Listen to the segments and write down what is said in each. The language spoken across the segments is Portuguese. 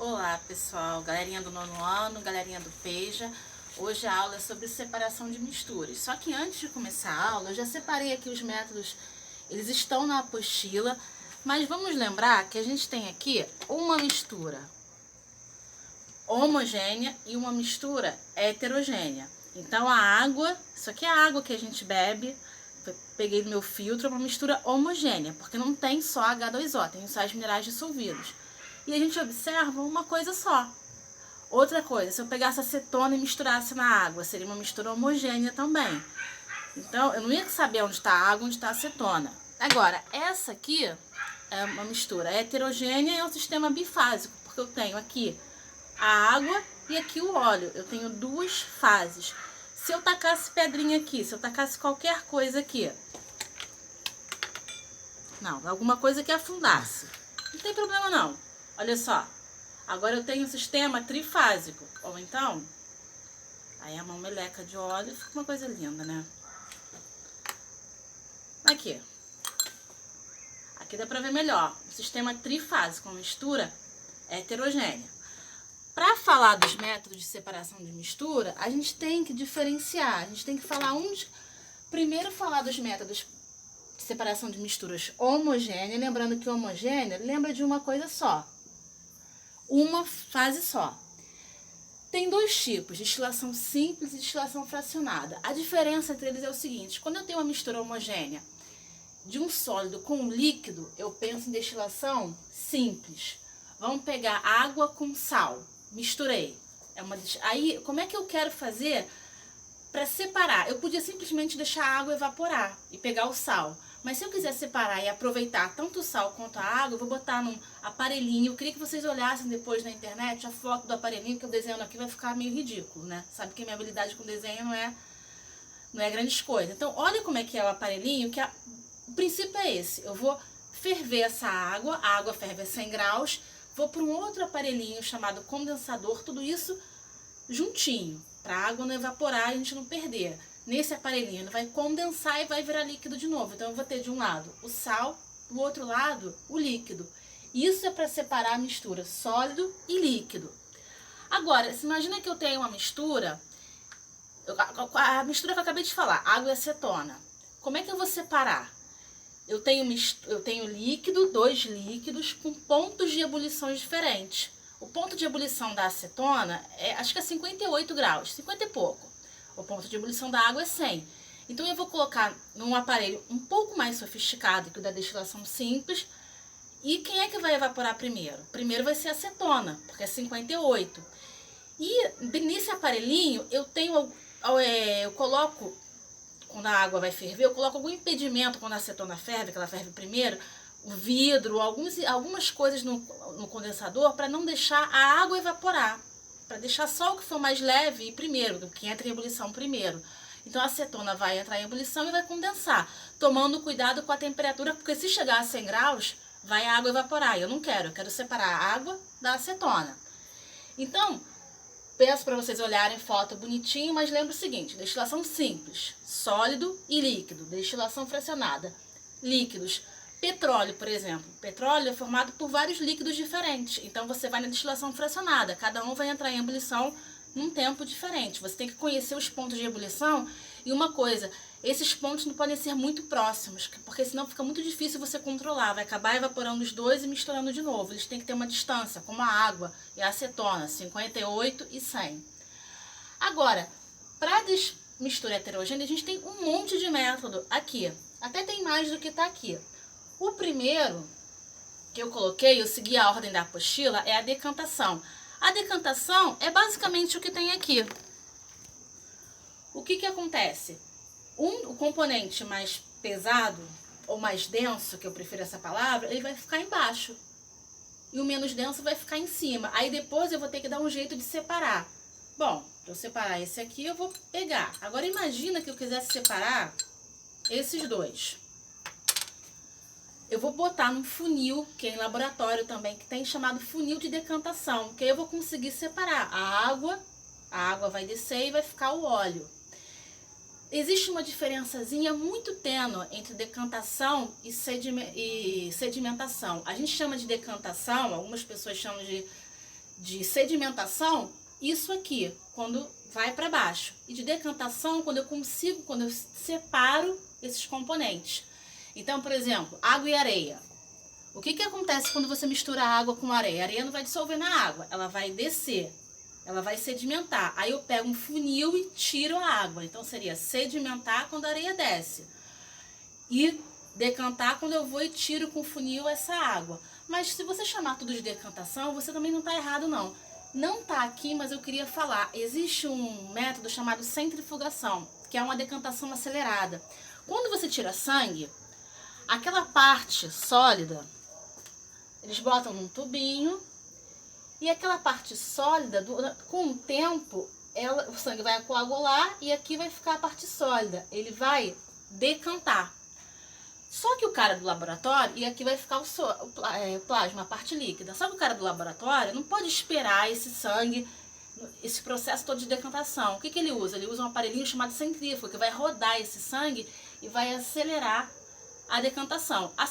Olá pessoal, galerinha do nono ano, galerinha do PEJA. Hoje a aula é sobre separação de misturas. Só que antes de começar a aula, eu já separei aqui os métodos, eles estão na apostila. Mas vamos lembrar que a gente tem aqui uma mistura homogênea e uma mistura heterogênea. Então a água, isso aqui é a água que a gente bebe, peguei no meu filtro, é uma mistura homogênea, porque não tem só H2O, tem os sais minerais dissolvidos. E a gente observa uma coisa só. Outra coisa, se eu pegasse acetona e misturasse na água, seria uma mistura homogênea também. Então, eu não ia saber onde está a água, onde está a acetona. Agora, essa aqui é uma mistura heterogênea e é um sistema bifásico, porque eu tenho aqui a água e aqui o óleo. Eu tenho duas fases. Se eu tacasse pedrinha aqui, se eu tacasse qualquer coisa aqui, não, alguma coisa que afundasse, não tem problema não. Olha só, agora eu tenho um sistema trifásico, ou então, aí é uma meleca de óleo, fica uma coisa linda, né? Aqui dá pra ver melhor, o sistema trifásico, uma mistura heterogênea. Para falar dos métodos de separação de mistura, a gente tem que diferenciar, a gente tem que falar primeiro falar dos métodos de separação de misturas homogênea, lembrando que homogênea lembra de uma coisa só. Uma fase só. Tem dois tipos, destilação simples e destilação fracionada. A diferença entre eles é o seguinte: quando eu tenho uma mistura homogênea de um sólido com um líquido, eu penso em destilação simples. Vamos pegar água com sal, misturei. Aí, como é que eu quero fazer para separar? Eu podia simplesmente deixar a água evaporar e pegar o sal. Mas se eu quiser separar e aproveitar tanto o sal quanto a água, eu vou botar num aparelhinho. Eu queria que vocês olhassem depois na internet a foto do aparelhinho, que eu desenhando aqui vai ficar meio ridículo, né? Sabe que a minha habilidade com desenho não é grandes coisas. Então, olha como é que é o aparelhinho, o princípio é esse. Eu vou ferver essa água, a água ferve a 100 graus, vou para um outro aparelhinho chamado condensador, tudo isso juntinho, para a água não evaporar e a gente não perder. Nesse aparelhinho ele vai condensar e vai virar líquido de novo. Então eu vou ter de um lado o sal, do outro lado o líquido. Isso é para separar a mistura sólido e líquido. Agora, se imagina que eu tenho uma mistura, a mistura que eu acabei de falar, água e acetona. Como é que eu vou separar? Eu tenho líquido, dois líquidos com pontos de ebulição diferentes. O ponto de ebulição da acetona acho que é 58 graus, 50 e pouco. O ponto de ebulição da água é 100. Então eu vou colocar num aparelho um pouco mais sofisticado que o da destilação simples. E quem é que vai evaporar primeiro? Primeiro vai ser a acetona, porque é 58. E nesse aparelhinho eu coloco, quando a água vai ferver, eu coloco algum impedimento quando a acetona ferve, que ela ferve primeiro, o vidro, algumas coisas no condensador para não deixar a água evaporar. Para deixar só o que for mais leve primeiro, do que entra em ebulição primeiro. Então a acetona vai entrar em ebulição e vai condensar, tomando cuidado com a temperatura, porque se chegar a 100 graus, vai a água evaporar. Eu não quero, eu quero separar a água da acetona. Então, peço para vocês olharem foto bonitinho, mas lembra o seguinte: destilação simples, sólido e líquido. Destilação fracionada, líquidos. Petróleo, por exemplo. Petróleo é formado por vários líquidos diferentes. Então você vai na destilação fracionada. Cada um vai entrar em ebulição num tempo diferente. Você tem que conhecer os pontos de ebulição. E uma coisa, esses pontos não podem ser muito próximos, porque senão fica muito difícil você controlar. Vai acabar evaporando os dois e misturando de novo. Eles têm que ter uma distância, como a água e a acetona, 58 e 100. Agora, para mistura heterogênea, a gente tem um monte de método aqui. Até tem mais do que está aqui. O primeiro que eu coloquei, eu segui a ordem da apostila, é a decantação. A decantação é basicamente o que tem aqui. O que acontece? O componente mais pesado, ou mais denso, que eu prefiro essa palavra, ele vai ficar embaixo. E o menos denso vai ficar em cima. Aí depois eu vou ter que dar um jeito de separar. Bom, para eu separar esse aqui, eu vou pegar. Agora imagina que eu quisesse separar esses dois. Eu vou botar num funil, que é em laboratório também, que tem chamado funil de decantação, que aí eu vou conseguir separar a água vai descer e vai ficar o óleo. Existe uma diferençazinha muito tênue entre decantação e sedimentação. A gente chama de decantação, algumas pessoas chamam de de sedimentação, isso aqui, quando vai para baixo. E de decantação, quando eu separo esses componentes. Então, por exemplo, água e areia. O que acontece quando você mistura água com areia? A areia não vai dissolver na água, ela vai descer, ela vai sedimentar. Aí eu pego um funil e tiro a água. Então seria sedimentar quando a areia desce. E decantar quando eu vou e tiro com o funil essa água. Mas se você chamar tudo de decantação, você também não está errado não. Não está aqui, mas eu queria falar. Existe um método chamado centrifugação, que é uma decantação acelerada. Quando você tira sangue, aquela parte sólida, eles botam num tubinho e aquela parte sólida, com o tempo, o sangue vai coagular e aqui vai ficar a parte sólida. Ele vai decantar. Só que o cara do laboratório, e aqui vai ficar o plasma, a parte líquida. Só que o cara do laboratório não pode esperar esse sangue, esse processo todo de decantação. O que ele usa? Ele usa um aparelhinho chamado centrífugo, que vai rodar esse sangue e vai acelerar a decantação. A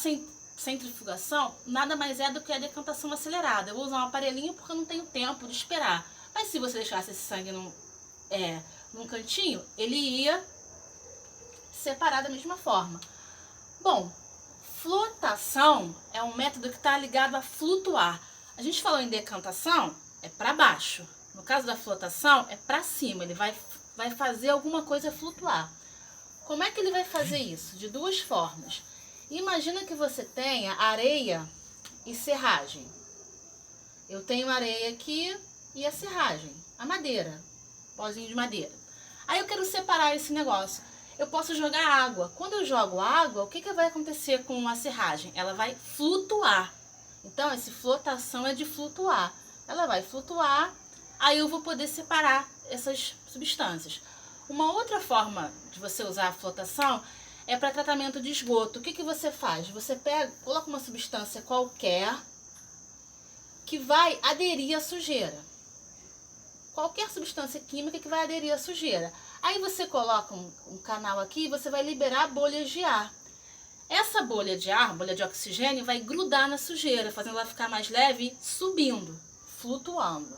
centrifugação nada mais é do que a decantação acelerada. Eu vou usar um aparelhinho porque eu não tenho tempo de esperar. Mas se você deixasse esse sangue num cantinho, ele ia separar da mesma forma. Bom, flotação é um método que está ligado a flutuar. A gente falou em decantação, é para baixo. No caso da flotação, é para cima. Ele vai fazer alguma coisa flutuar. Como é que ele vai fazer isso? De duas formas. Imagina que você tenha areia e serragem. Eu tenho areia aqui e a serragem, a madeira, pozinho de madeira. Aí eu quero separar esse negócio. Eu posso jogar água. Quando eu jogo água, o que vai acontecer com a serragem? Ela vai flutuar. Então, essa flotação é de flutuar. Ela vai flutuar, aí eu vou poder separar essas substâncias. Uma outra forma de você usar a flotação é para tratamento de esgoto. O que você faz? Você coloca uma substância qualquer que vai aderir à sujeira. Qualquer substância química que vai aderir à sujeira. Aí você coloca um canal aqui e você vai liberar bolhas de ar. Essa bolha de ar, bolha de oxigênio, vai grudar na sujeira, fazendo ela ficar mais leve e subindo, flutuando.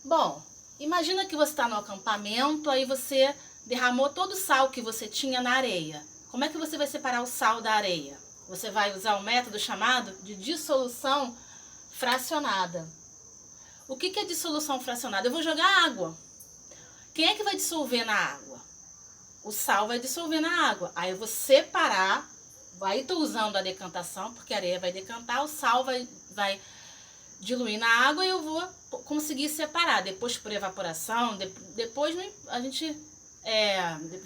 Bom, imagina que você está no acampamento, aí você derramou todo o sal que você tinha na areia. Como é que você vai separar o sal da areia? Você vai usar um método chamado de dissolução fracionada. O que é dissolução fracionada? Eu vou jogar água. Quem é que vai dissolver na água? O sal vai dissolver na água. Aí eu vou separar, aí estou usando a decantação, porque a areia vai decantar, o sal vai diluir na água e eu vou conseguir separar. Depois por evaporação, depois a gente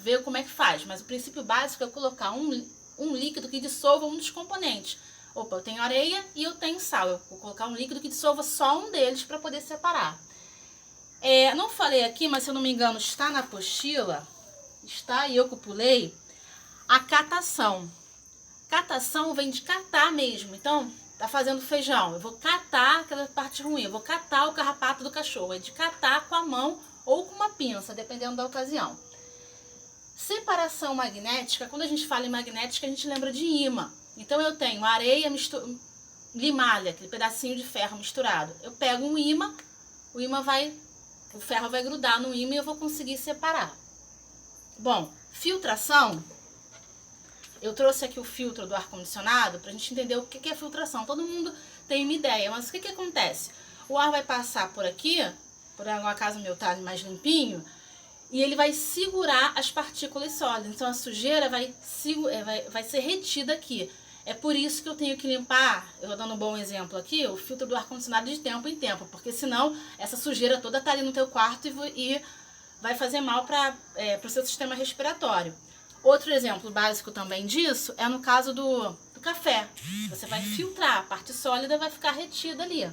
vê como é que faz. Mas o princípio básico é colocar um líquido que dissolva um dos componentes. Opa, eu tenho areia e eu tenho sal. Eu vou colocar um líquido que dissolva só um deles para poder separar. Não falei aqui, mas se eu não me engano está na apostila, está e eu que pulei, a catação. Catação vem de catar mesmo. Então, tá fazendo feijão, eu vou catar aquela parte ruim, eu vou catar o carrapato do cachorro. É de catar com a mão ou com uma pinça, dependendo da ocasião. Separação magnética, quando a gente fala em magnética, a gente lembra de ímã. Então eu tenho areia, limalha, aquele pedacinho de ferro misturado. Eu pego um ímã, o ferro vai grudar no ímã e eu vou conseguir separar. Bom, filtração. Eu trouxe aqui o filtro do ar-condicionado para a gente entender o que é filtração. Todo mundo tem uma ideia, mas o que acontece? O ar vai passar por aqui, por alguma casa o meu tá mais limpinho, e ele vai segurar as partículas sólidas. Então a sujeira vai ser retida aqui. É por isso que eu tenho que limpar, eu vou dando um bom exemplo aqui, o filtro do ar-condicionado de tempo em tempo, porque senão essa sujeira toda tá ali no teu quarto e vai fazer mal para o seu sistema respiratório. Outro exemplo básico também disso é no caso do café. Você vai filtrar, a parte sólida vai ficar retida ali.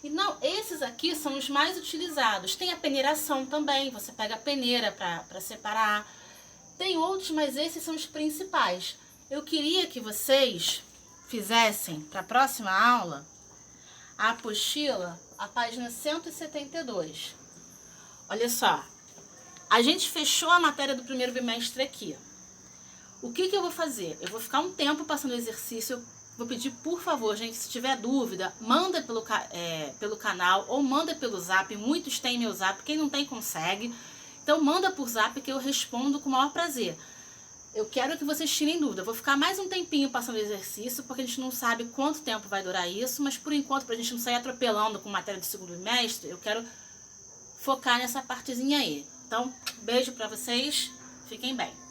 E não, esses aqui são os mais utilizados. Tem a peneiração também, você pega a peneira para separar. Tem outros, mas esses são os principais. Eu queria que vocês fizessem para a próxima aula a apostila, a página 172. Olha só, a gente fechou a matéria do primeiro bimestre aqui. O que eu vou fazer? Eu vou ficar um tempo passando o exercício, vou pedir, por favor, gente, se tiver dúvida, manda pelo canal ou manda pelo zap. Muitos têm meu zap, quem não tem consegue. Então manda por zap que eu respondo com o maior prazer. Eu quero que vocês tirem dúvida. Eu vou ficar mais um tempinho passando o exercício, porque a gente não sabe quanto tempo vai durar isso, mas por enquanto, pra gente não sair atropelando com matéria de segundo bimestre, eu quero focar nessa partezinha aí. Então, beijo pra vocês, fiquem bem.